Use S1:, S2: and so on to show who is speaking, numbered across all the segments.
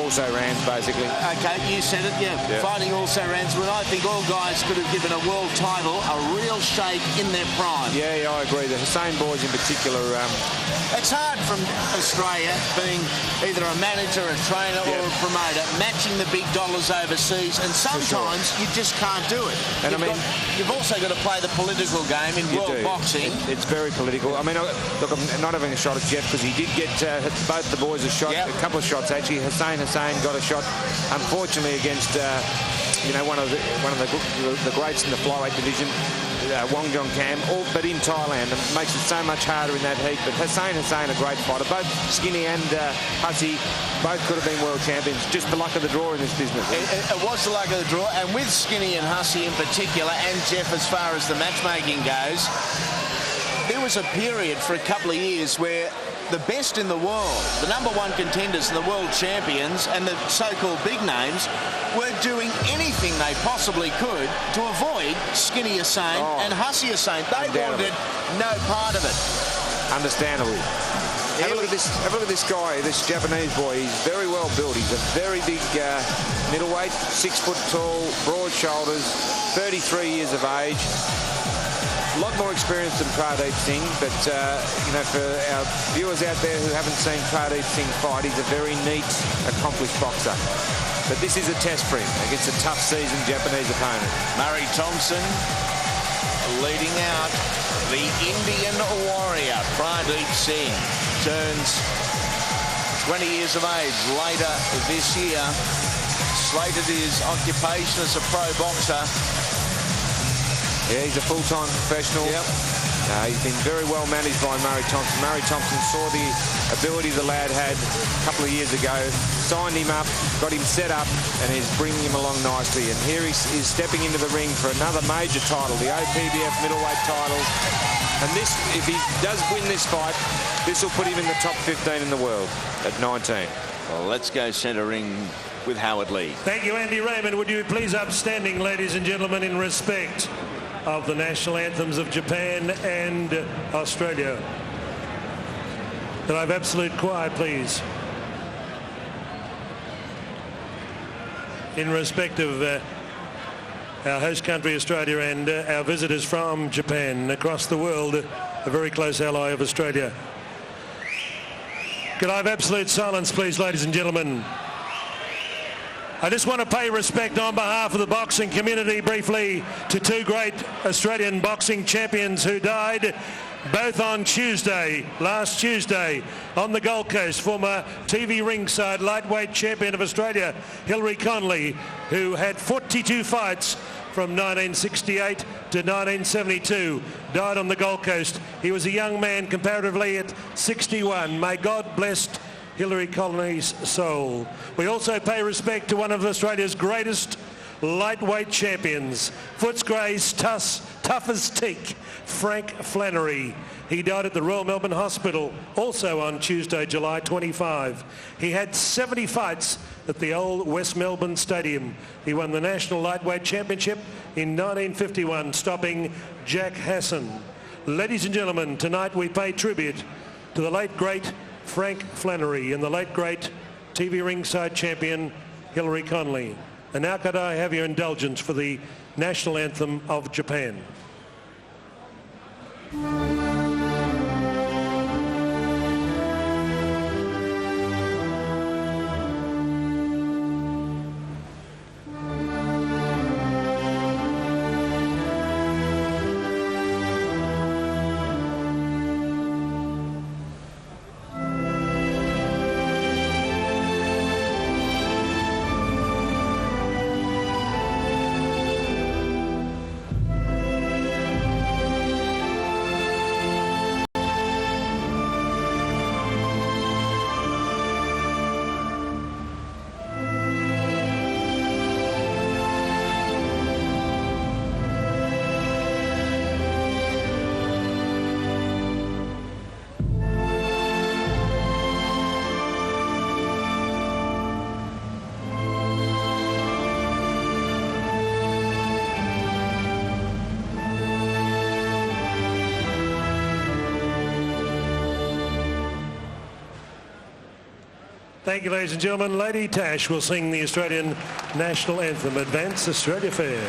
S1: also-rans, basically.
S2: Okay, you said it, yeah. Fighting also-rans, when I think all guys could have given a world title a real shake in their prime.
S1: Yeah, I agree. The Hussein boys in particular...
S2: It's hard from Australia, being either a manager, a trainer or a promoter, matching the big dollars overseas, and sometimes you just can't do it. And you've also got to play the political game in world boxing.
S1: It's very political. I mean, look, I'm not having a shot at Jeff because he did get both the boys a shot, a couple of shots actually. Hussein got a shot, unfortunately, against one of the greats in the flyweight division, Wong Jong Kam, but in Thailand. It makes it so much harder in that heat. But Hussein, a great fighter. Both Skinny and Hussey both could have been world champions. Just the luck of the draw in this business.
S2: It was the luck of the draw, and with Skinny and Hussey in particular, and Jeff as far as the matchmaking goes, there was a period for a couple of years where the best in the world, the number one contenders and the world champions and the so-called big names were doing anything they possibly could to avoid Skinny Hussein and Hussey Hussein. They wanted no part of it.
S1: Understandably. Have a look at this guy, this Japanese boy. He's very well built. He's a very big middleweight, 6 foot tall, broad shoulders, 33 years of age. A lot more experience than Pradeep Singh, but for our viewers out there who haven't seen Pradeep Singh fight, he's a very neat, accomplished boxer. But this is a test for him against a tough seasoned Japanese opponent.
S2: Murray Thompson leading out the Indian warrior, Pradeep Singh, turns 20 years of age later this year. Slated his occupation as a pro boxer.
S1: Yeah, he's a full-time professional. He's been very well managed by Murray Thompson. Murray Thompson saw the ability the lad had a couple of years ago, signed him up, got him set up, and is bringing him along nicely. And here he is stepping into the ring for another major title, the OPBF middleweight title. And this, if he does win this fight, this will put him in the top 15 in the world at 19.
S2: Well, let's go centre ring with Howard Lee.
S3: Thank you, Andy Raymond. Would you please upstanding, ladies and gentlemen, in respect of the national anthems of Japan and Australia. Can I have absolute quiet, please? In respect of our host country, Australia, and our visitors from Japan across the world, a very close ally of Australia. Could I have absolute silence, please, ladies and gentlemen? I just want to pay respect on behalf of the boxing community briefly to two great Australian boxing champions who died both on last Tuesday, on the Gold Coast. Former TV ringside lightweight champion of Australia, Hilary Conley, who had 42 fights from 1968 to 1972, died on the Gold Coast. He was a young man comparatively at 61. May God bless Hilary Conley's soul. We also pay respect to one of Australia's greatest lightweight champions, Footscray's tough as teak, Frank Flannery. He died at the Royal Melbourne Hospital also on Tuesday, July 25. He had 70 fights at the old West Melbourne Stadium. He won the National Lightweight Championship in 1951, stopping Jack Hassan. Ladies and gentlemen, tonight we pay tribute to the late great Frank Flannery and the late great TV ringside champion Hilary Conley. And now could I have your indulgence for the national anthem of Japan? Thank you, ladies and gentlemen. Lady Tash will sing the Australian National Anthem, Advance Australia Fair.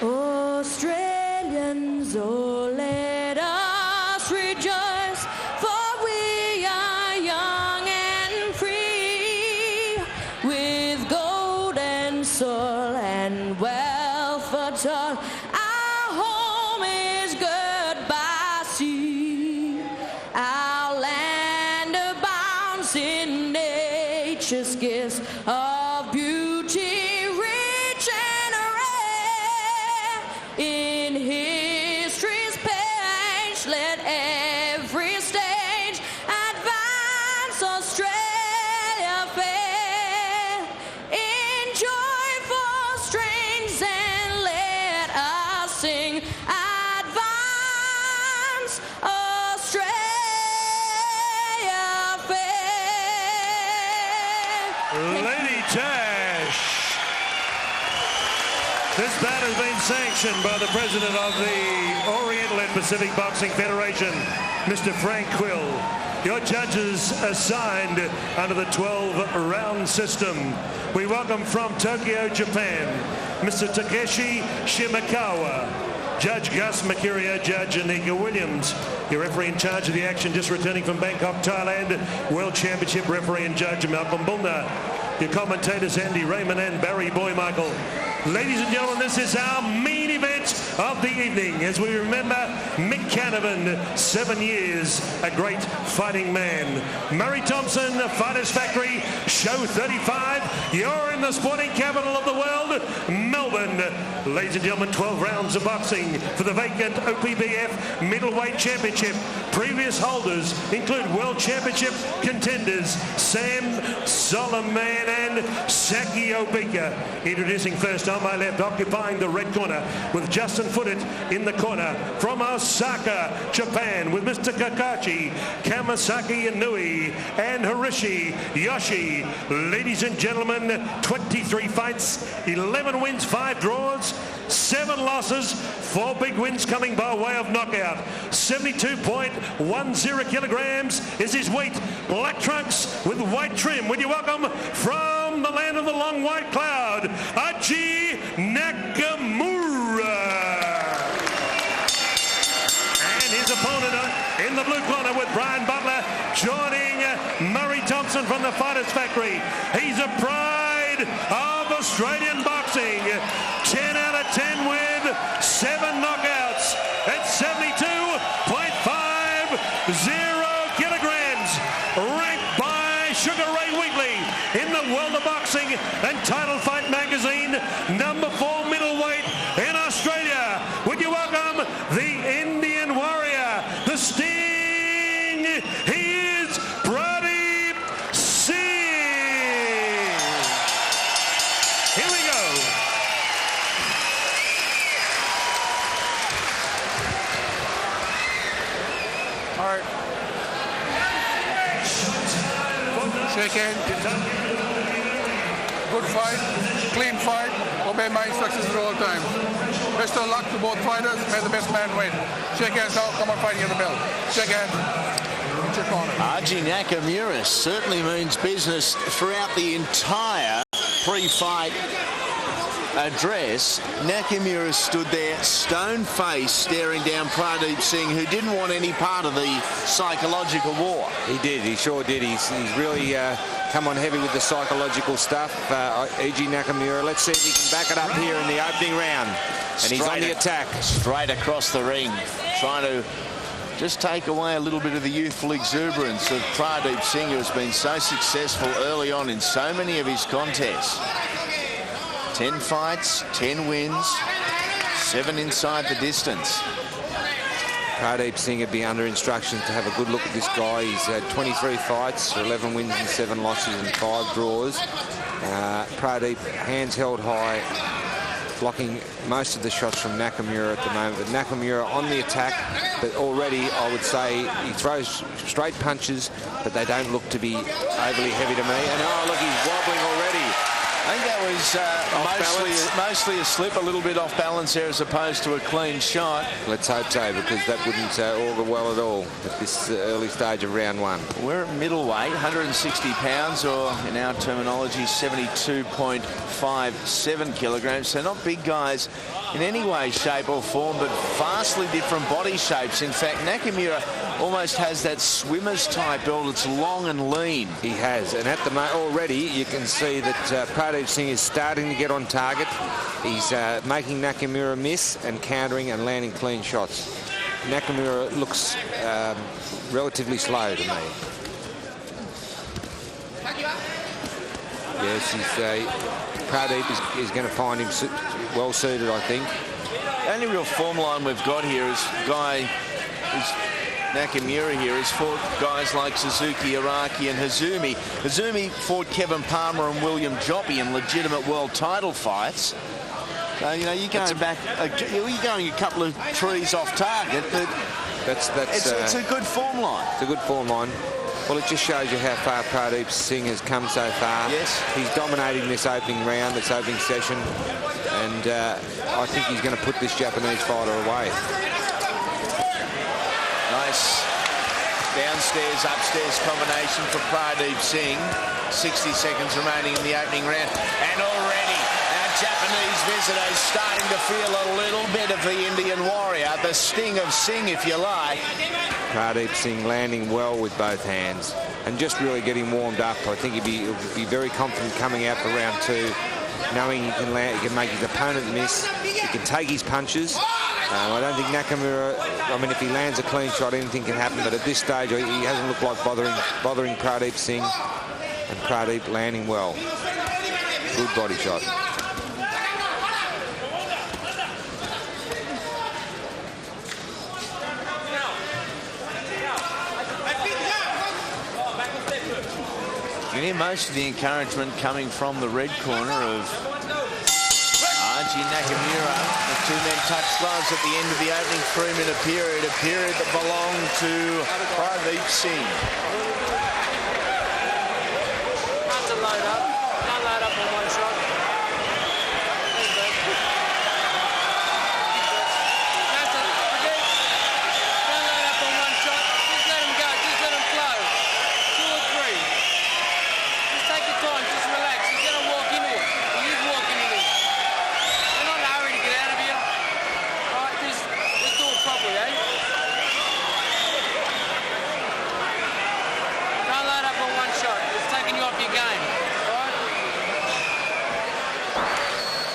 S4: Australians, oh, let us rejoice, for we are young and free, with gold and soil and wealth for toil. Our home is good by sea. Our land abounds in nature's gifts of beauty, rich and rare. In history's page, let every stage advance Australia fair. In joyful strains and let us sing, advance Australia fair.
S3: Lady Tash. This bout has been sanctioned by the president of the Oriental and Pacific Boxing Federation, Mr. Frank Quill. Your judges assigned under the 12-round system. We welcome from Tokyo, Japan, Mr. Takeshi Shimakawa, Judge Gus Makiria, Judge Anika Williams. Your referee in charge of the action, just returning from Bangkok, Thailand, World Championship referee and judge Malcolm Bulner. Your commentators, Andy Raymond and Barry Boymichael. Ladies and gentlemen, this is our main event of the evening as we remember Mick Canavan, 7 years, a great fighting man. Murray Thompson, Fighters Factory, Show 35. You're in the sporting capital of the world, Melbourne. Ladies and gentlemen, 12 rounds of boxing for the vacant OPBF Middleweight Championship. Previous holders include World Championship contenders Sam Solomon and Saki Obika. Introducing first on my left, occupying the red corner with Justin Foote in the corner from Osaka, Japan, with Mr. Kakashi, Kamasaki Inui and Harishi Yoshi. Ladies and gentlemen, 23 fights, 11 wins, 5 draws, 7 losses, 4 big wins coming by way of knockout. 72.10 kilograms is his weight. Black trunks with white trim. Would you welcome from the land of the long white cloud, Eiji Nakamura. And his opponent in the blue corner with Brian Butler joining Murray Thompson from the Fighters Factory. He's a pride of Australian boxing. 10 out of 10 with 7 knockouts at 72.50 kilograms. Ranked by Sugar Ray Wheatley in the World of Boxing and Title Fight magazine, number 4 middleweight in Australia. Would you welcome the Indian Warrior, the Sting? He is Pradeep Singh. Here we go.
S5: All right. Shake hand. Good fight, clean fight. Obey my instructions all the time. Best of luck to both fighters. May the best man win. Shake hands out. Come on, fighting in the bell. Shake hands.
S2: Eiji Nakamura certainly means business throughout the entire pre-fight address. Nakamura stood there, stone-faced, staring down Pradeep Singh, who didn't want any part of the psychological war.
S1: He did. He sure did. He's really come on heavy with the psychological stuff. Eiji Nakamura. Let's see if he can back it up here in the opening round. And he's on the attack.
S2: Straight across the ring, trying to just take away a little bit of the youthful exuberance of Pradeep Singh, who has been so successful early on in so many of his contests. 10 fights, 10 wins, 7 inside the distance.
S1: Pradeep Singh would be under instructions to have a good look at this guy. He's had 23 fights, 11 wins and 7 losses and 5 draws. Pradeep, hands held high, blocking most of the shots from Nakamura at the moment. But Nakamura on the attack, but already I would say he throws straight punches, but they don't look to be overly heavy to me. And oh, look, he's wobbling already.
S2: I think that was mostly a slip, a little bit off balance there as opposed to a clean shot.
S1: Let's hope so, because that wouldn't augur well at all at this early stage of round one.
S2: We're at middleweight, 160 pounds, or in our terminology, 72.57 kilograms. So not big guys in any way, shape or form, but vastly different body shapes. In fact, Nakamura almost has that swimmer's type build. It's long and lean.
S1: He has, and at the moment already you can see that Pradeep Singh is starting to get on target. He's making Nakamura miss and countering and landing clean shots. Nakamura looks relatively slow to me. Yes, Pradeep is going to find him well suited, I think.
S2: The only real form line we've got here is Nakamura here has fought guys like Suzuki, Araki and Hazumi. Hazumi fought Kevin Palmer and William Joppy in legitimate world title fights. So, you know, you're going you're going a couple of trees off target, but it's a good form line.
S1: It's a good form line. Well, it just shows you how far Pradeep Singh has come so far.
S2: Yes.
S1: He's dominating this opening round, this opening session, and I think he's going to put this Japanese fighter away.
S2: Nice downstairs, upstairs combination for Pradeep Singh. 60 seconds remaining in the opening round. And already our Japanese visitors starting to feel a little bit of the Indian warrior, the sting of Singh, if you like.
S1: Pradeep Singh landing well with both hands and just really getting warmed up. I think he'll be very confident coming out for round two, knowing he can make his opponent miss. He can take his punches. I don't think Nakamura, I mean, if he lands a clean shot, anything can happen, but at this stage, he hasn't looked like bothering Pradeep Singh, and Pradeep landing well. Good body shot.
S2: You hear most of the encouragement coming from the red corner of Eiji Nakamura. The two men touched gloves at the end of the opening 3-minute period, a period that belonged to Pradeep Singh.
S6: Hard to load up. Can't load up on one shot. Don't load up on one shot. Just let him go. Just let him flow. 2 or 3. Just take your time. Just relax. He's going to walk into it. He is walking into it. We're not in a hurry to get out of here. All right, just let's do it properly, eh? Don't load up on one shot. It's taking you off your game. All right?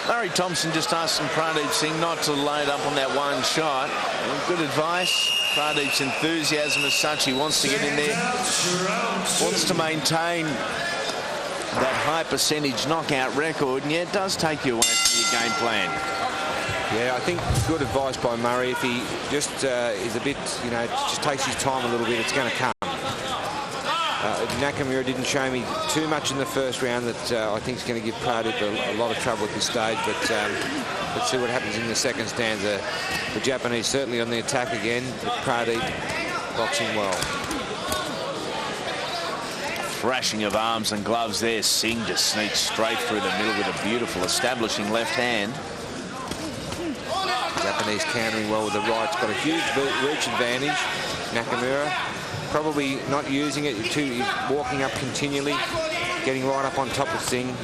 S2: Murray Thompson just asking Pradeep Singh not to load up on that one shot. Good advice. Pradeep's enthusiasm is such. He wants to get in there, wants to maintain that high percentage knockout record, and yet it does take you away from your game plan.
S1: Yeah, I think good advice by Murray. If he just is a bit, you know, just takes his time a little bit, it's going to come. Nakamura didn't show me too much in the first round that I think is going to give Pradeep a lot of trouble at this stage, but let's see what happens in the second stanza. The Japanese certainly on the attack again, but Pradeep boxing well.
S2: Thrashing of arms and gloves there. Singh just sneaks straight through the middle with a beautiful establishing left hand.
S1: Japanese countering well with the right. Got a huge reach advantage. Nakamura probably not using it. He's walking up continually, getting right up on top of Singh.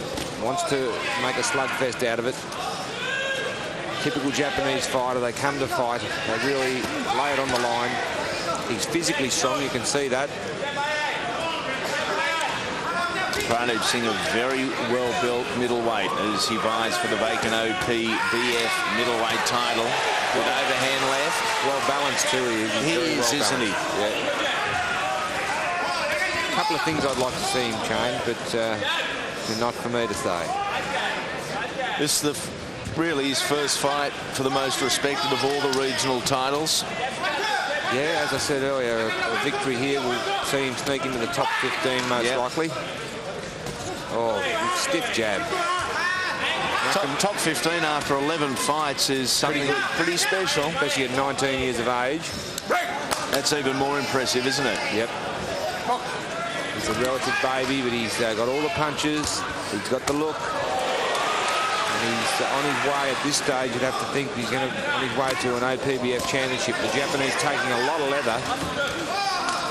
S1: Wants to make a slugfest out of it. Typical Japanese fighter. They come to fight. They really lay it on the line. He's physically strong. You can see that.
S2: Pradeep Singh, a very well-built middleweight as he vies for the vacant OPBF middleweight title. With overhand left.
S1: Well-balanced too.
S2: He is, isn't he?
S1: Yeah. A couple of things I'd like to see him change, but they're not for me to say.
S2: This is really his first fight for the most respected of all the regional titles.
S1: Yeah, as I said earlier, a victory here will see him sneak into the top 15 most likely. Oh, stiff jab.
S2: Top 15 after 11 fights is something pretty special.
S1: Especially at 19 years of age.
S2: That's even more impressive, isn't it?
S1: Yep. He's a relative baby, but he's got all the punches. He's got the look. He's on his way at this stage. You'd have to think he's on his way to an OPBF championship. The Japanese taking a lot of leather,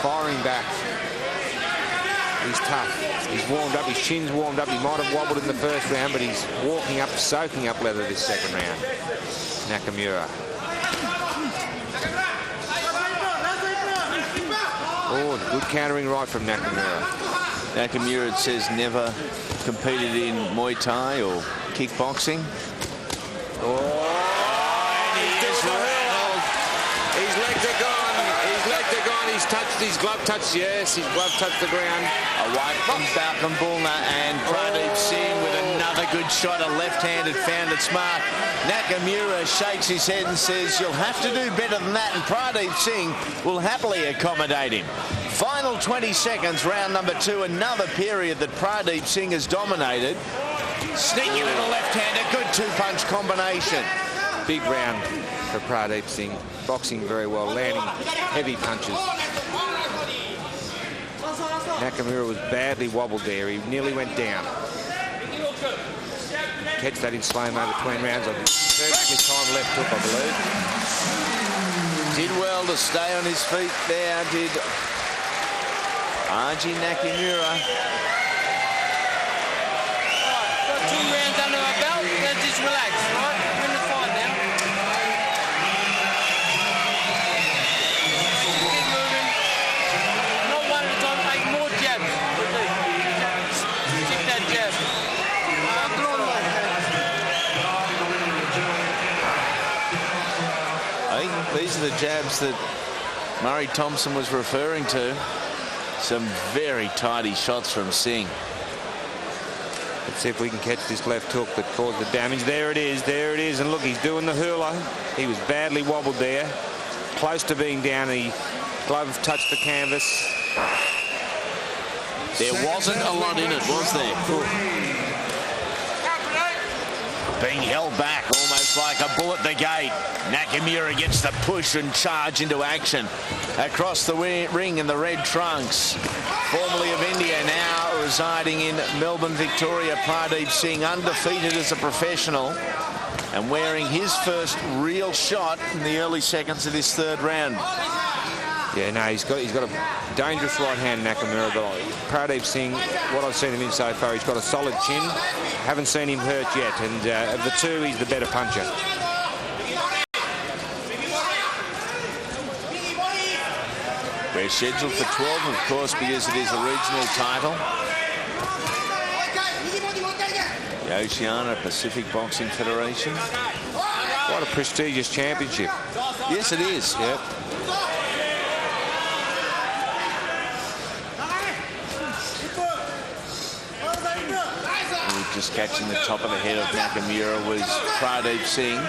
S1: firing back. He's tough. He's warmed up. His chin's warmed up. He might have wobbled in the first round, but he's walking up, soaking up leather this second round. Nakamura. Oh, good countering right from Nakamura.
S2: Nakamura, it says, never competed in Muay Thai or kickboxing.
S1: His legs are gone. His legs are gone. He's touched his glove. Yes, his glove touched the ground.
S2: Away from Balkan Bulner, and Pradeep Singh with another good shot. A left-handed found it smart. Nakamura shakes his head and says, you'll have to do better than that, and Pradeep Singh will happily accommodate him. Final 20 seconds, round number 2. Another period that Pradeep Singh has dominated. Sneaky little left-hander, good two-punch combination.
S1: Big round for Pradeep Singh. Boxing very well, landing heavy punches. Nakamura was badly wobbled there. He nearly went down. Catch that in slow-mo between rounds. Perfectly timed left hook, I believe.
S2: Did well to stay on his feet there, did Eiji Nakamura.
S6: Right, got 2 rounds under our belt. Let's just relax, right? We're in the fight now. Keep moving. Not one at a time. Take more jabs. Stick that jab.
S2: I think these are the jabs that Murray Thompson was referring to. Some very tidy shots from Singh.
S1: Let's see if we can catch this left hook that caused the damage. There it is. There it is. And look, he's doing the hurler. He was badly wobbled there. Close to being down. The glove touched the canvas.
S2: There wasn't a lot in it, was there? Being held back almost like a bull at the gate. Nakamura gets the push and charge into action. Across the ring in the red trunks. Formerly of India, now residing in Melbourne, Victoria, Pradeep Singh, undefeated as a professional and wearing his first real shot in the early seconds of this third round.
S1: Yeah, no, he's got a dangerous right hand, Nakamura, but Pradeep Singh, what I've seen of him so far, he's got a solid chin. Haven't seen him hurt yet, and of the two, he's the better puncher.
S2: We're scheduled for 12, of course, because it is a regional title. The Oceania Pacific Boxing Federation.
S1: Quite a prestigious championship.
S2: Yes, it is.
S1: Yep.
S2: Just catching the top of the head of Nakamura was Pradeep Singh,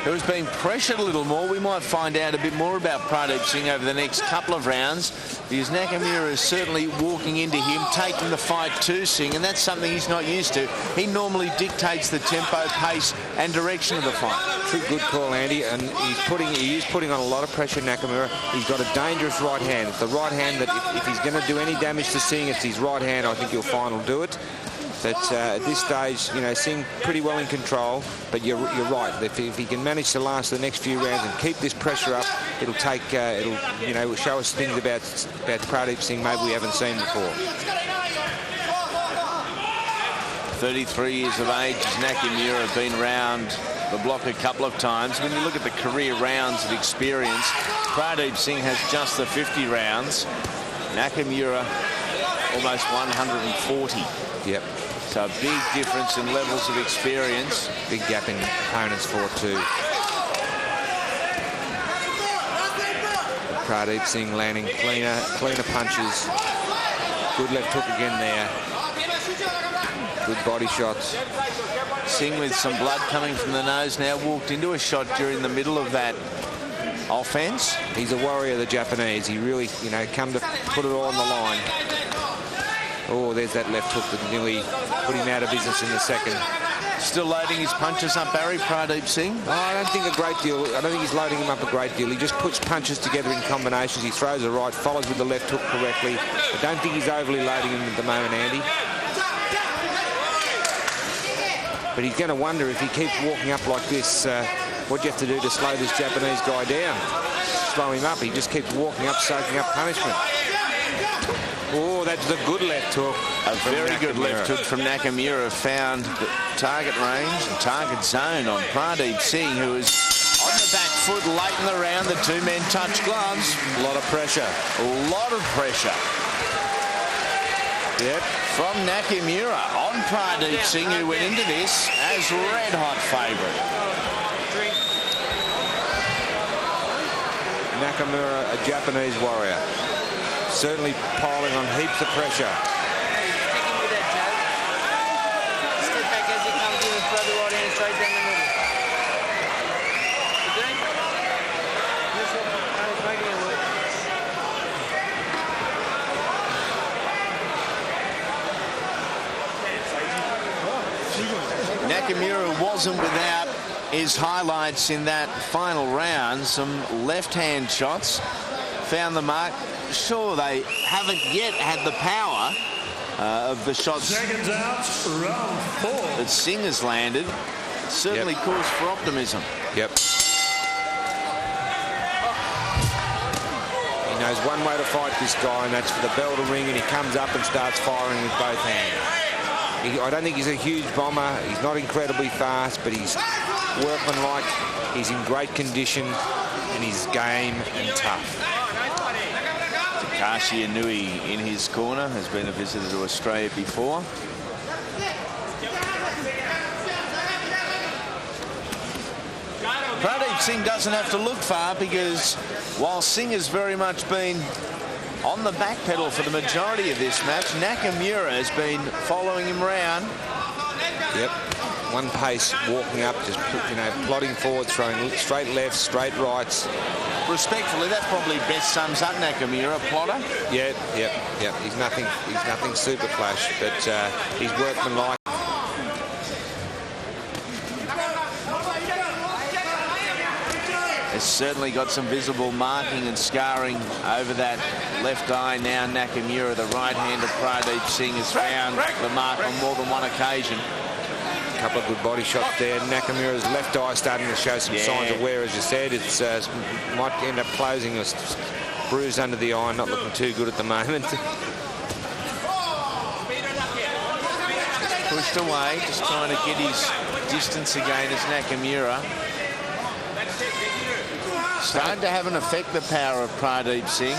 S2: who has been pressured a little more. We might find out a bit more about Pradeep Singh over the next couple of rounds, because Nakamura is certainly walking into him, taking the fight to Singh, and that's something he's not used to. He normally dictates the tempo, pace and direction of the fight.
S1: True, good call, Andy, and he is putting on a lot of pressure, Nakamura. He's got a dangerous right hand. It's the right hand that if he's going to do any damage to Singh, it's his right hand I think you'll find will do it. But at this stage, you know, Singh pretty well in control. But you're right. If he can manage to last the next few rounds and keep this pressure up, it'll show us things about Pradeep Singh maybe we haven't seen before.
S2: 33 years of age, Nakamura, been round the block a couple of times. When you look at the career rounds of experience, Pradeep Singh has just the 50 rounds. Nakamura almost 140.
S1: Yep.
S2: So a big difference in levels of experience.
S1: Big gap in opponents for two. Pradeep Singh landing cleaner punches. Good left hook again there. Good body shots.
S2: Singh with some blood coming from the nose now, walked into a shot during the middle of that offense.
S1: He's a warrior, the Japanese. He really, come to put it all on the line. Oh, there's that left hook that nearly put him out of business in the second.
S2: Still loading his punches up, Barry, Pradeep Singh?
S1: Oh, I don't think a great deal. I don't think he's loading him up a great deal. He just puts punches together in combinations. He throws a right, follows with the left hook correctly. I don't think he's overly loading him at the moment, Andy. But he's going to wonder if he keeps walking up like this, what do you have to do to slow this Japanese guy down? Slow him up. He just keeps walking up, soaking up punishment. Oh, that's a good left hook.
S2: A very good left hook from Nakamura. Found the target range and target zone on Pradeep Singh, who is on the back foot late in the round. The two men touch gloves.
S1: A lot of pressure.
S2: A lot of pressure.
S1: Yep.
S2: From Nakamura on Pradeep Singh, who went into this as red-hot favourite.
S1: Nakamura, a Japanese warrior. Certainly piling on heaps of pressure.
S6: Sticking with that, Joe. Step back as he comes in and throw the right hand straight down the middle. You doing? Yes, sir. I was making it work.
S2: Nakamura wasn't without his highlights in that final round. Some left-hand shots. Found the mark. Sure, they haven't yet had the power of the shots
S3: Seconds out, round 4.
S2: that Singh has landed. Certainly cause for optimism.
S1: Yep. He knows one way to fight this guy, and that's for the bell to ring, and he comes up and starts firing with both hands. I don't think he's a huge bomber. He's not incredibly fast, but he's workmanlike. He's in great condition, and he's game and tough.
S2: Takashi Inui in his corner, has been a visitor to Australia before. Pradeep Singh doesn't have to look far, because while Singh has very much been on the back pedal for the majority of this match, Nakamura has been following him round.
S1: Yep. One pace, walking up, just plodding forward, throwing straight lefts, straight rights.
S2: Respectfully, that probably best sums up Nakamura, plotter.
S1: Yep. He's nothing super flash, but he's workmanlike.
S2: Has certainly got some visible marking and scarring over that left eye now. Nakamura, the right hand of Pradeep Singh, has found the mark on more than one occasion.
S1: A couple of good body shots there. Nakamura's left eye starting to show some signs of wear, as you said. It's might end up closing, a bruise under the eye, not looking too good at the moment.
S2: Pushed away, just trying to get his distance again as Nakamura. Starting to have an effect, the power of Pradeep Singh.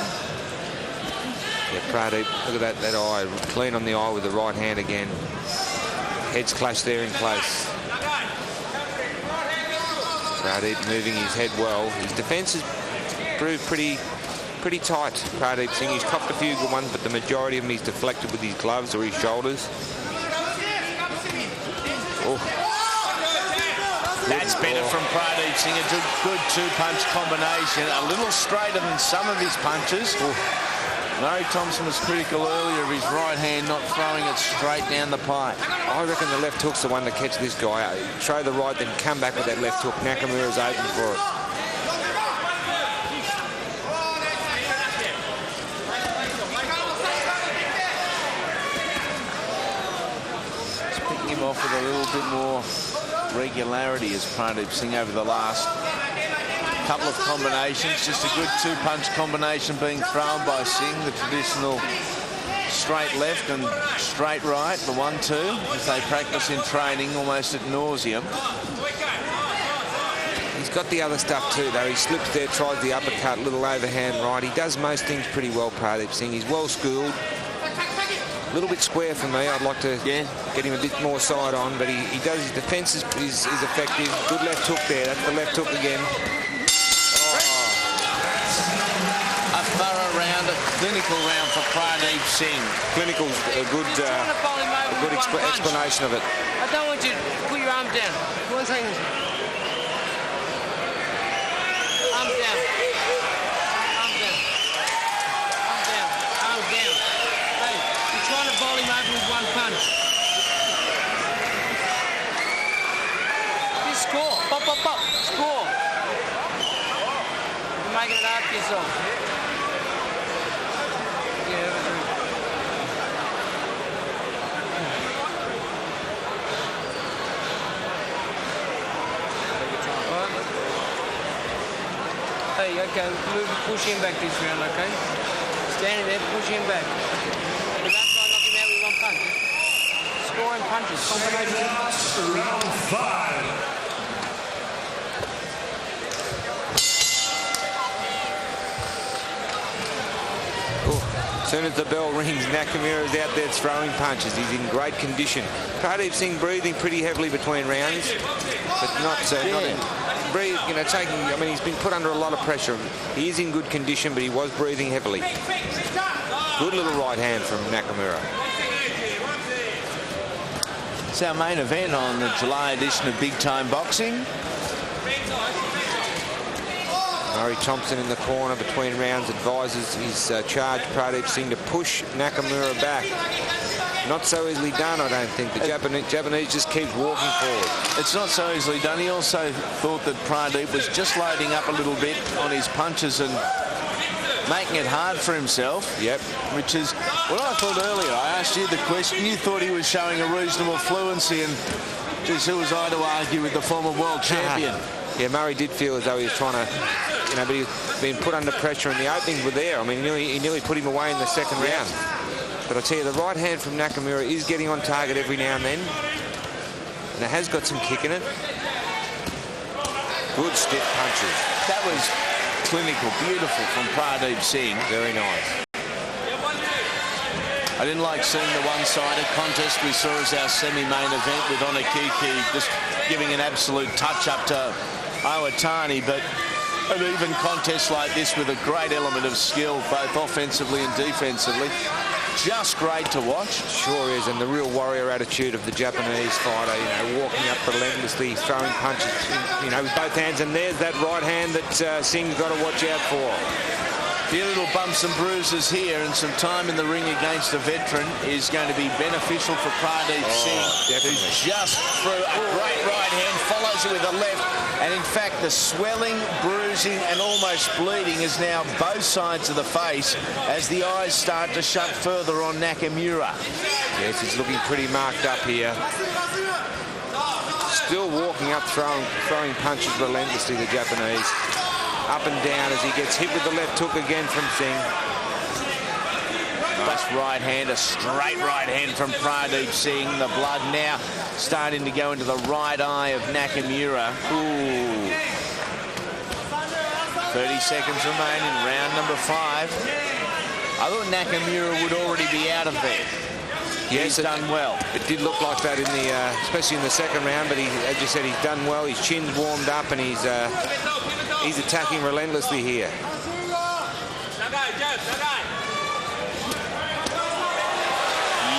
S1: Yeah, Pradeep, look at that eye, clean on the eye with the right hand again. Heads clash there in place. Pradeep moving his head well. His defence has proved pretty tight, Pradeep Singh. He's copped a few good ones, but the majority of them he's deflected with his gloves or his shoulders. Oh.
S2: That's better from Pradeep Singh. A good two-punch combination. A little straighter than some of his punches. Murray Thompson was critical earlier of his right hand not throwing it straight down the pipe.
S1: I reckon the left hook's the one to catch this guy. Throw the right, then come back with that left hook. Nakamura's open for it.
S2: Just picking him off with a little bit more regularity as Pradeep Singh over the last couple of combinations. Just a good two-punch combination being thrown by Singh, the traditional straight left and straight right, the 1-2, as they practice in training almost ad nauseum.
S1: He's got the other stuff too, though. He slips there, tries the uppercut, little overhand right. He does most things pretty well, Pradeep Singh. He's well schooled. A little bit square for me. I'd like to get him a bit more side on, but he does. His defence is effective. Good left hook there. That's the left hook again.
S2: A thorough round, a clinical round for Pradeep Singh.
S1: Clinical's a good explanation of it.
S6: I don't want you to put your arm down. 1 second. Arm down. Arm down. Arm down. Arm down. Hey, you're trying to bowl him over with one punch. Just score. Pop, pop, pop. Score. You're making it hard for yourself. Easy, okay. Push him back this round, okay? Standing there, push him back. But don't try and knock him out with one punch. Scoring punches, combination.
S3: Round 5.
S1: As soon as the bell rings, Nakamura's out there throwing punches. He's in great condition. Pradeep Singh breathing pretty heavily between rounds, but not breathe. You know, taking. I mean, he's been put under a lot of pressure. He is in good condition, but he was breathing heavily. Good little right hand from Nakamura.
S2: It's our main event on the July edition of Big Time Boxing.
S1: Murray Thompson in the corner between rounds advises his charge Pradeep Singh to push Nakamura back. Not so easily done, I don't think. The Japanese just keep walking forward.
S2: It's not so easily done. He also thought that Pradeep was just loading up a little bit on his punches and making it hard for himself.
S1: Yep.
S2: Which is what I thought earlier. I asked you the question. You thought he was showing a reasonable fluency, and geez, who was I to argue with the former world champion?
S1: Yeah, Murray did feel as though he was trying to, you know, but he's been put under pressure, and the openings were there. I mean, he nearly put him away in the second round. But I tell you, the right hand from Nakamura is getting on target every now and then, and it has got some kick in it. Good stiff punches.
S2: That was clinical, beautiful from Pradeep Singh.
S1: Very nice.
S2: I didn't like seeing the one-sided contest we saw as our semi-main event with Onakiki just giving an absolute touch-up to Owatani, but an even contest like this with a great element of skill, both offensively and defensively. Just great to watch.
S1: Sure is, and the real warrior attitude of the Japanese fighter, you know, walking up relentlessly, throwing punches, you know, with both hands, and there's that right hand that Singh's got to watch out for.
S2: A few little bumps and bruises here, and some time in the ring against a veteran is going to be beneficial for Pradeep Singh, who just threw a great right hand, follows it with a left, and in fact the swelling, bruising and almost bleeding is now both sides of the face as the eyes start to shut further on Nakamura.
S1: Yes, he's looking pretty marked up here. Still walking up, throwing punches relentlessly, the Japanese. Up and down as he gets hit with the left hook again from Singh.
S2: Nice right hand, a straight right hand from Pradeep Singh. The blood now starting to go into the right eye of Nakamura. Ooh. 30 seconds remain in round number 5. I thought Nakamura would already be out of there.
S1: Yes,
S2: he's done well.
S1: It did look like that in the, especially in the second round. But he, as you said, he's done well. His chin's warmed up, and he's attacking relentlessly here.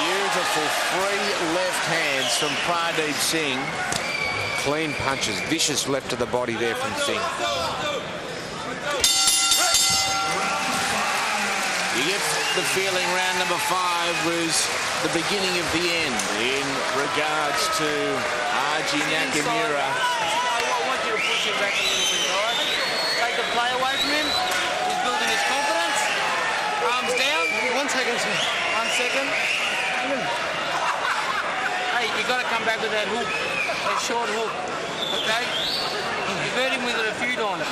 S2: Beautiful 3 left hands from Pradeep Singh.
S1: Clean punches, vicious left to the body there from Singh.
S2: You get the feeling round number 5 was the beginning of the end in regards to Eiji Nakamura.
S6: I want you to push him back a little bit, all right? Take the play away from him. He's building his confidence. Arms down. 1 second, sir. 1 second. Hey, you got to come back with that hook, that short hook, okay? You've hurt him with it a few times.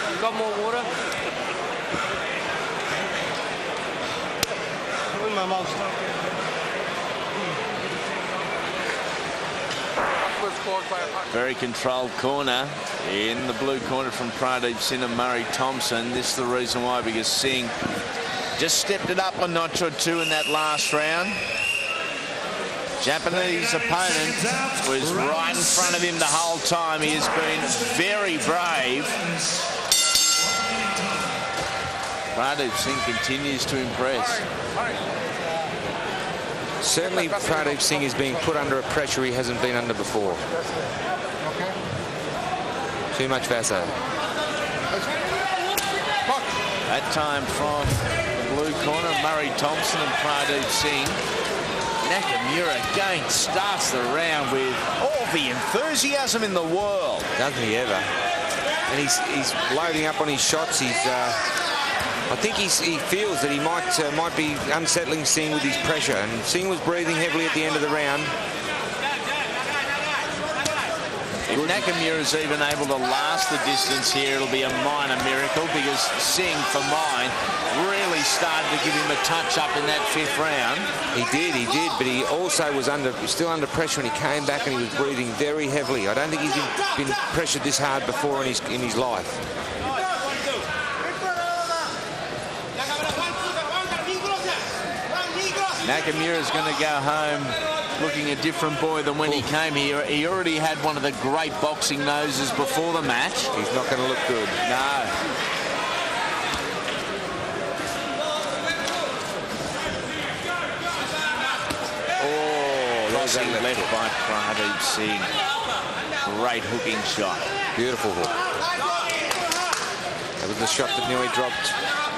S6: You got more water? My mouth.
S2: Very controlled corner in the blue corner from Pradeep Singh and Murray Thompson. This is the reason why, because Singh just stepped it up a notch or two in that last round. Japanese opponent was right in front of him the whole time. He has been very brave. Pradeep Singh continues to impress.
S1: Certainly Pradeep Singh is being put under a pressure he hasn't been under before. Too much Vaso.
S2: That time from the blue corner, Murray Thompson and Pradeep Singh. Nakamura again starts the round with all the enthusiasm in the world.
S1: Doesn't he ever? And he's loading up on his shots. I think he feels that he might be unsettling Singh with his pressure, and Singh was breathing heavily at the end of the round.
S2: If Nakamura's even able to last the distance here, it'll be a minor miracle, because Singh, for mine, really started to give him a touch-up in that 5th round.
S1: He did, but he also was still under pressure when he came back, and he was breathing very heavily. I don't think he's been pressured this hard before in his life.
S2: Nakamura's going to go home looking a different boy than when he came here. He already had one of the great boxing noses before the match.
S1: He's not going to look good.
S2: No.
S1: Oh, there's that
S2: left by Pradeep Singh. Great hooking shot.
S1: Beautiful hook. That was the shot that nearly dropped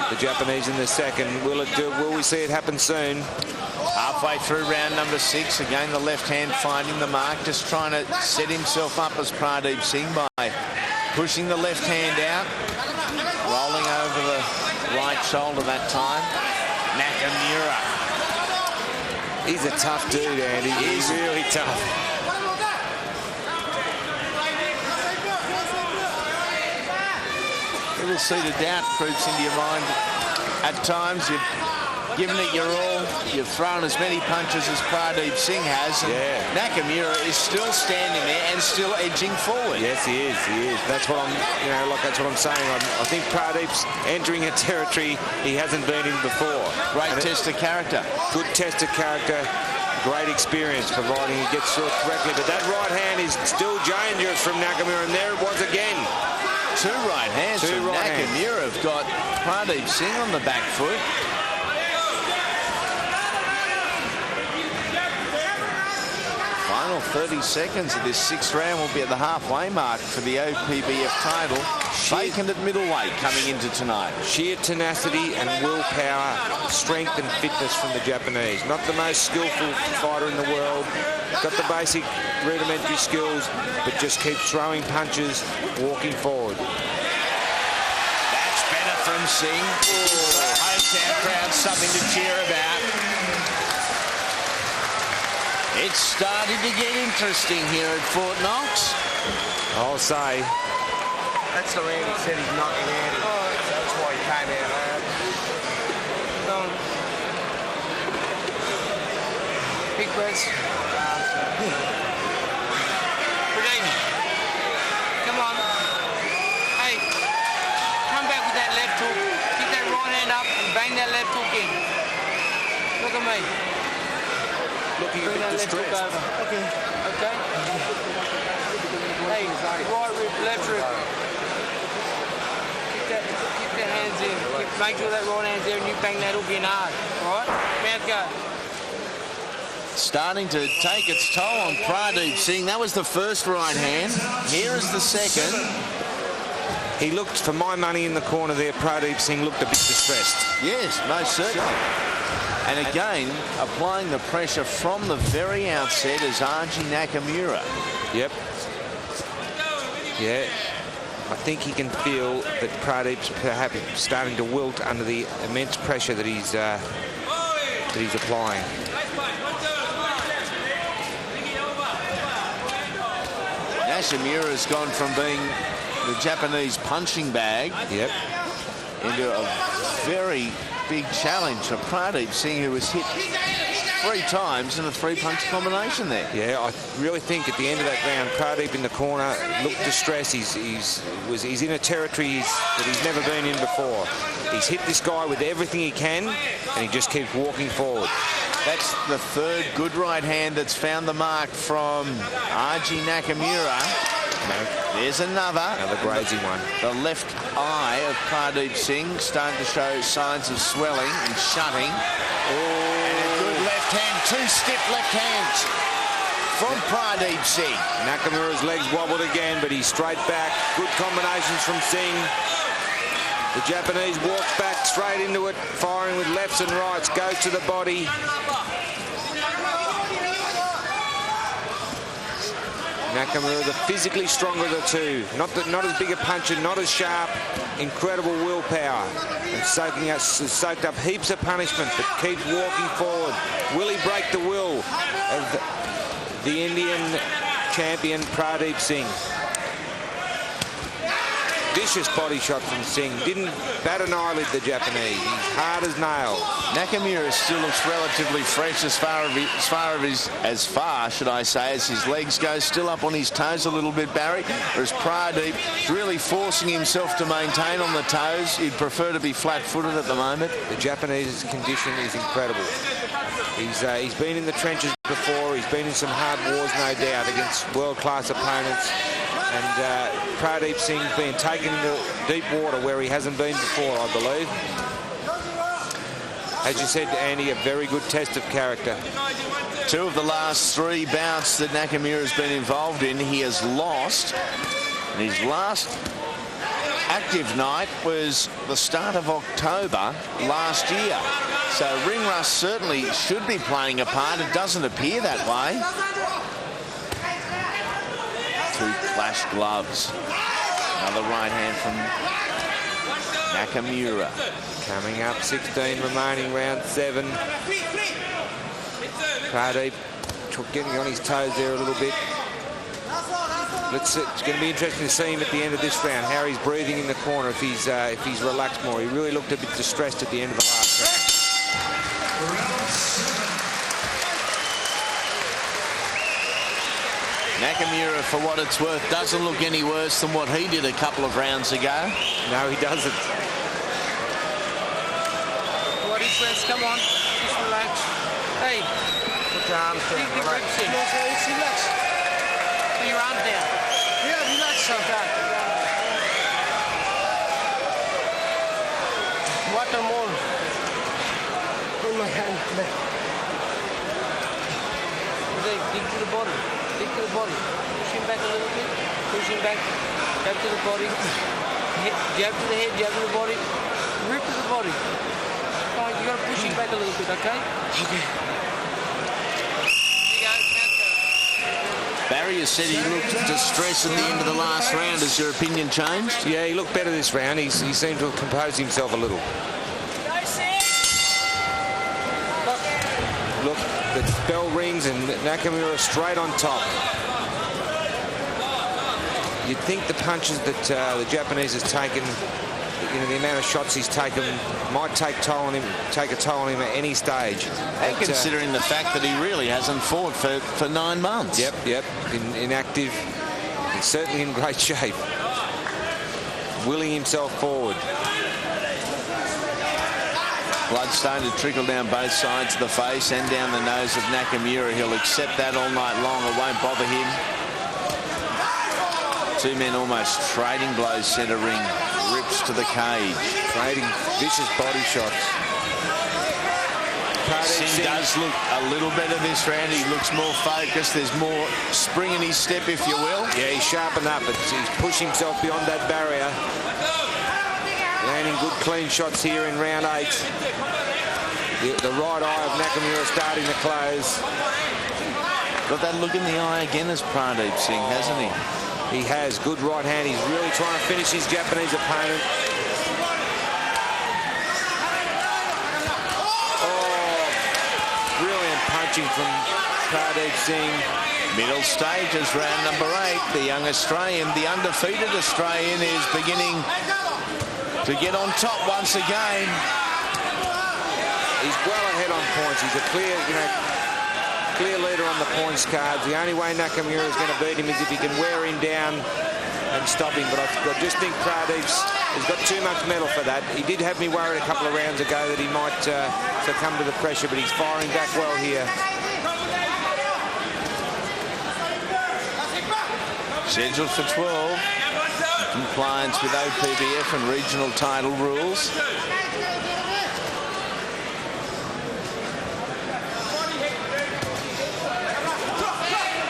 S1: the Japanese in the second. Will we see it happen soon?
S2: Halfway through round number 6, again the left hand finding the mark, just trying to set himself up as Pradeep Singh by pushing the left hand out, rolling over the right shoulder that time. Nakamura.
S1: He's a tough dude, Andy. He's really tough.
S2: Little seed of doubt creeps into your mind at times. You've given it your all. You've thrown as many punches as Pradeep Singh has. And Nakamura is still standing there and still edging forward.
S1: Yes, he is. That's what that's what I'm saying. I think Pradeep's entering a territory he hasn't been in before.
S2: Great test of character.
S1: Good test of character. Great experience, providing he gets through it correctly. But that right hand is still dangerous from Nakamura, and there it was again.
S2: 2 right hands from Nakamura have got Pradeep Singh on the back foot. Final 30 seconds of this 6th round will be at the halfway mark for the OPBF title. Vacant at middleweight coming into tonight.
S1: Sheer tenacity and willpower, strength and fitness from the Japanese. Not the most skillful fighter in the world. Got the basic rudimentary skills, but just keeps throwing punches, walking forward.
S2: That's better from Singh. Hometown crowd, something to cheer about. It's starting to get interesting here at Fort Knox.
S1: I'll say.
S7: That's the round he said he's knocking Andy. So that's why he came out hard.
S6: Big breaths. Pradeep, come on. Hey, come back with that left hook. Get that right hand up and bang that left hook in. Look at me.
S1: Looking
S6: Bring that left hook over. Okay. Hey, right rib, left rib. Keep that hands in. Make sure that right hand's there and you bang that hook in hard. All right? Mouth go.
S2: Starting to take its toll on Pradeep Singh. That was the first right hand. Here is the second.
S1: He looked, for my money in the corner there, Pradeep Singh looked a bit distressed.
S2: Yes, most certainly. And again, applying the pressure from the very outset is Eiji Nakamura.
S1: Yep. Yeah. I think he can feel that Pradeep's perhaps starting to wilt under the immense pressure that he's applying.
S2: Nakamura has gone from being the Japanese punching bag into a very big challenge for Pradeep Singh, who was hit 3 times in a 3-punch combination there.
S1: Yeah, I really think at the end of that round, Pradeep in the corner looked distressed. He's in a territory that he's never been in before. He's hit this guy with everything he can, and he just keeps walking forward.
S2: That's the 3rd good right hand that's found the mark from Eiji Nakamura. There's another
S1: grazing one.
S2: The left eye of Pradeep Singh starting to show signs of swelling and shutting. And a good left hand, 2 stiff left hands from Pradeep Singh.
S1: Nakamura's legs wobbled again, but he's straight back. Good combinations from Singh. The Japanese walk back straight into it, firing with lefts and rights, goes to the body. Nakamura, the physically stronger of the two. Not as big a puncher, not as sharp. Incredible willpower. And soaked up heaps of punishment, but keeps walking forward. Will he break the will of the Indian champion Pradeep Singh. Vicious body shot from Singh. Didn't bat an eyelid, the Japanese. He's hard as nails.
S2: Nakamura still looks relatively fresh as far as his legs go. Still up on his toes a little bit, Barry. Whereas Pradeep is really forcing himself to maintain on the toes. He'd prefer to be flat-footed at the moment.
S1: The Japanese condition is incredible. He's been in the trenches before. He's been in some hard wars, no doubt, against world-class opponents. And Pradeep Singh's been taken into deep water where he hasn't been before, I believe. As you said, Andy, a very good test of character.
S2: 2 of the last 3 bouts that Nakamura has been involved in, he has lost. And his last active night was the start of October last year. So ring rust certainly should be playing a part. It doesn't appear that way. 2 clash gloves. Another right hand from Nakamura.
S1: Coming up, 16 remaining, round 7. Pradeep getting on his toes there a little bit. It's going to be interesting to see him at the end of this round, how he's breathing in the corner, if he's relaxed more. He really looked a bit distressed at the end of the last round.
S2: Nakamura, for what it's worth, doesn't look any worse than what he did a couple of rounds ago.
S1: No, he doesn't.
S6: What is this? Come on. Just relax. Hey.
S7: Put your arms down.
S6: Relax. Relax. Put your arms down. Yeah, relax. Okay. Water more. Put my hand back. Dig to the bottom. Dig to the body. Push him back a little bit. Push him back. Jab to the body. Jab to the head. Jab to the body. Rip to the body. All right, you got to push him back a little bit, okay? Okay.
S2: Barry has said he looked distressed at the end of the last round. Has your opinion changed?
S1: Yeah, he looked better this round. He seemed to have composed himself a little. Look, the bell rings and Nakamura straight on top. You'd think the punches that the Japanese has taken, you know, the amount of shots he's taken, might take a toll on him at any stage.
S2: And considering the fact that he really hasn't fought for 9 months.
S1: Yep. Inactive. He's certainly in great shape. Willing himself forward.
S2: Blood starting to trickle down both sides of the face and down the nose of Nakamura. He'll accept that all night long. It won't bother him. 2 men almost trading blows centre ring. Rips to the cage.
S1: Trading vicious body shots.
S2: Singh does look a little better this round. He looks more focused. There's more spring in his step, if you will.
S1: Yeah, he's sharpened up. He's pushed himself beyond that barrier. Landing good clean shots here in round 8. The right eye of Nakamura starting to close.
S2: Got that look in the eye again as Pradeep Singh, hasn't he?
S1: He has. Good right hand. He's really trying to finish his Japanese opponent. Oh, brilliant punching from Pradeep Singh.
S2: Middle stages, round number 8. The young Australian, the undefeated Australian, is beginning to get on top once again.
S1: He's well ahead on points. He's a clear leader on the points cards. The only way Nakamura is going to beat him is if he can wear him down and stop him. But I just think Pradeep's has got too much metal for that. He did have me worried a couple of rounds ago that he might succumb to the pressure, but he's firing back well here.
S2: Scheduled for 12. Compliance with OPBF and regional title rules.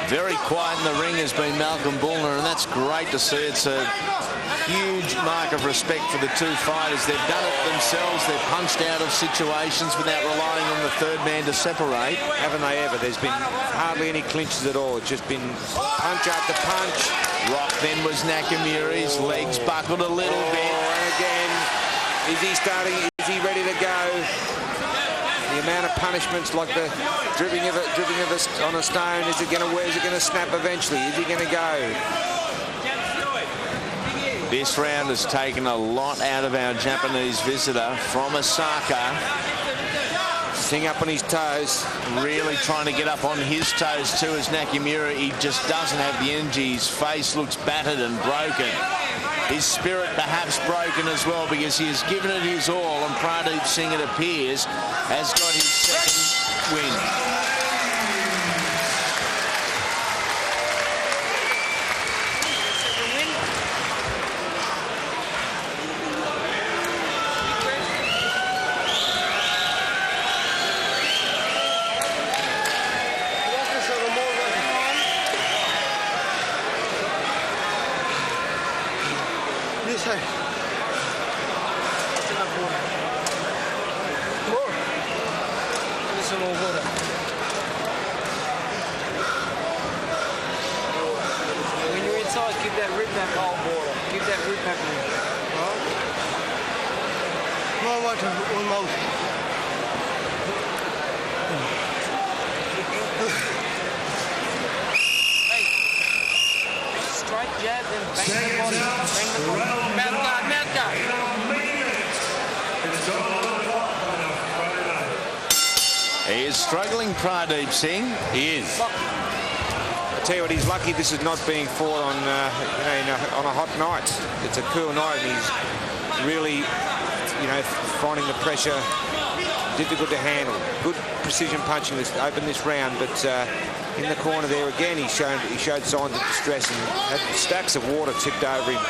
S2: Very quiet in the ring has been Malcolm Bullner, and that's great to see. It's a huge mark of respect for the 2 fighters. They've done it themselves. They've punched out of situations without relying on the third man to separate.
S1: Haven't they ever? There's been hardly any clinches at all. It's just been punch after punch.
S2: Rock then was Nakamura. His legs buckled a little bit.
S1: And again, is he ready to go? The amount of punishments, like the dribbling of it on a stone. Is it going to? Where is it going to snap eventually? Is he going to go?
S2: This round has taken a lot out of our Japanese visitor from Osaka.
S1: Singh up on his toes.
S2: Really trying to get up on his toes too as Nakamura. He just doesn't have the energy. His face looks battered and broken. His spirit perhaps broken as well, because he has given it his all, and Pradeep Singh, it appears, has got his second win. He is struggling, Pradeep Singh. He is.
S1: I tell you what, he's lucky this is not being fought on, on a hot night. It's a cool night, and he's really, finding the pressure difficult to handle. Good precision punching to open this round, but in the corner there again, he showed signs of distress and had stacks of water tipped over him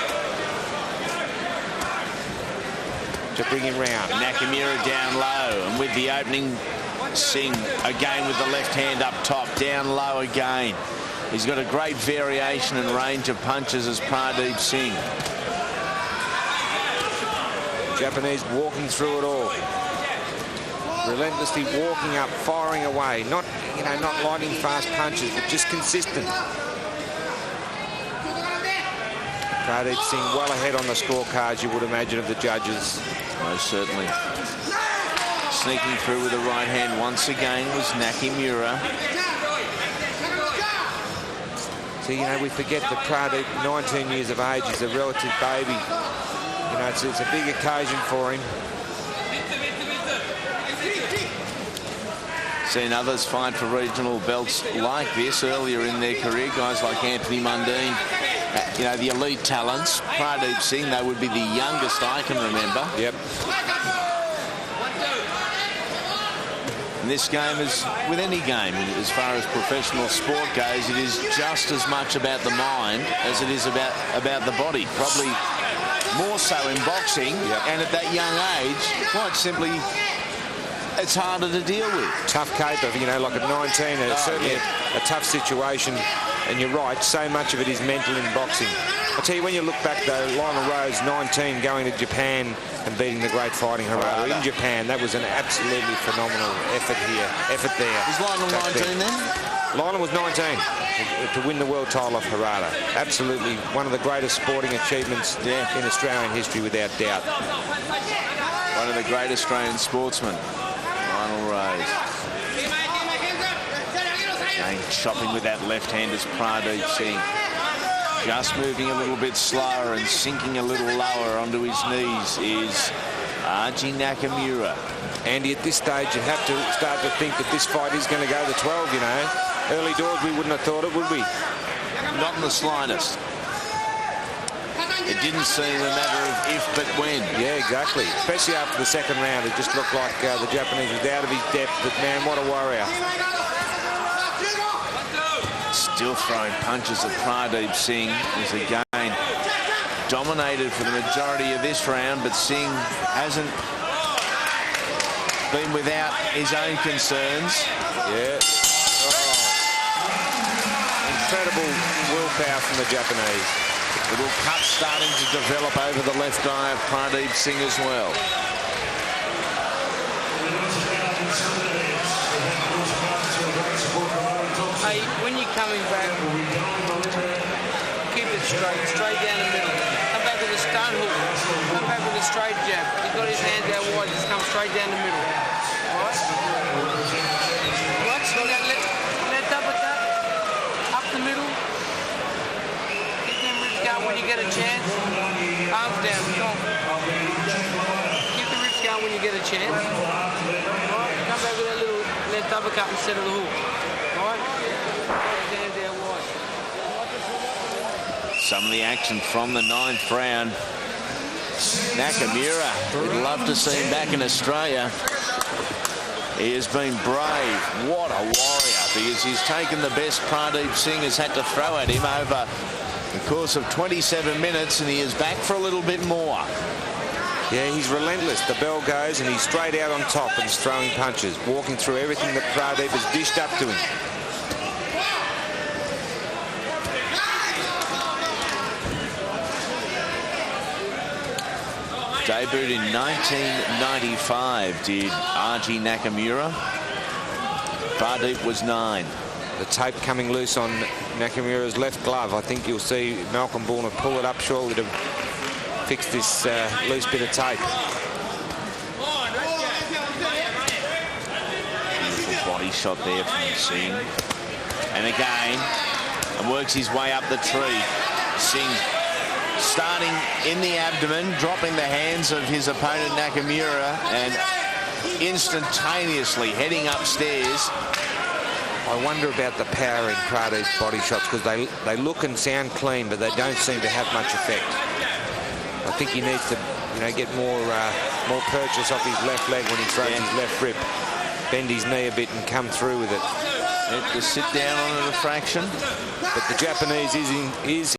S1: to bring him round.
S2: Nakamura down low, and with the opening, Singh again with the left hand up top, down low again. He's got a great variation and range of punches as Pradeep Singh.
S1: Japanese walking through it all, relentlessly walking up, firing away, not lightning fast punches, but just consistent. Pradeep Singh well ahead on the scorecards, you would imagine, of the judges.
S2: Most certainly. Sneaking through with the right hand once again was Nakamura.
S1: So, we forget that Pradeep, 19 years of age, is a relative baby. It's a big occasion for him.
S2: Seen others fight for regional belts like this earlier in their career, guys like Anthony Mundine, the elite talents. Pradeep Singh, they would be the youngest I can remember.
S1: Yep.
S2: And this game is, with any game, as far as professional sport goes, it is just as much about the mind as it is about the body. Probably more so in boxing, and at that young age, quite simply, it's harder to deal with.
S1: Tough caper, like at 19, it's certainly a tough situation. And you're right, so much of it is mental in boxing. I tell you, when you look back, though, Lionel Rose, 19, going to Japan and beating the great fighting Harada in Japan, that was an absolutely phenomenal effort there.
S2: Was Lionel 19 then?
S1: Lionel was 19 to win the world title of Harada. Absolutely one of the greatest sporting achievements in Australian history, without doubt.
S2: One of the great Australian sportsmen, Lionel Rose. Again, chopping with that left hand is Pradeep Singh. Just moving a little bit slower and sinking a little lower onto his knees is Eiji Nakamura.
S1: Andy, at this stage, you have to start to think that this fight is going to go to 12, Early doors, we wouldn't have thought it, would we?
S2: Not in the slightest. It didn't seem a matter of if, but when.
S1: Yeah, exactly. Especially after the second round, it just looked like the Japanese was out of his depth, but man, what a warrior.
S2: Still throwing punches at Pradeep Singh, who's again dominated for the majority of this round, but Singh hasn't been without his own concerns.
S1: Yeah. Incredible willpower from the Japanese.
S2: Little cut starting to develop over the left eye of Pradeep Singh as well.
S6: Hey, when you're coming back, keep it straight down the middle. Come back with a stone hook. Come back with a straight jab. He's got his hands out wide, just come straight down the middle. All right? get a chance, arms down, come on. Keep the rips going when you get a chance. All right, come back with that little left uppercut instead of the hook. All right, hands down wide.
S2: Some of the action from the 9th round. Nakamura, we'd love to see him back in Australia. He has been brave. What a warrior, because he's taken the best Pradeep Singh has had to throw at him over the course of 27 minutes, and he is back for a little bit more.
S1: Yeah, he's relentless. The bell goes and he's straight out on top and he's throwing punches, walking through everything that Pradeep has dished up to him.
S2: Debuted in 1995, did Eiji Nakamura. Pradeep was 9.
S1: The tape coming loose on Nakamura's left glove. I think you'll see Malcolm Bullner pull it up shortly to fix this loose bit of tape.
S2: Beautiful body shot there from Singh. And again, and works his way up the tree. Singh starting in the abdomen, dropping the hands of his opponent Nakamura, and instantaneously heading upstairs.
S1: I wonder about the power in Pradeep's body shots, because they look and sound clean, but they don't seem to have much effect. I think he needs to, get more purchase off his left leg when he throws his left rip. Bend his knee a bit and come through with it.
S2: Have to sit down on it a fraction.
S1: But the Japanese is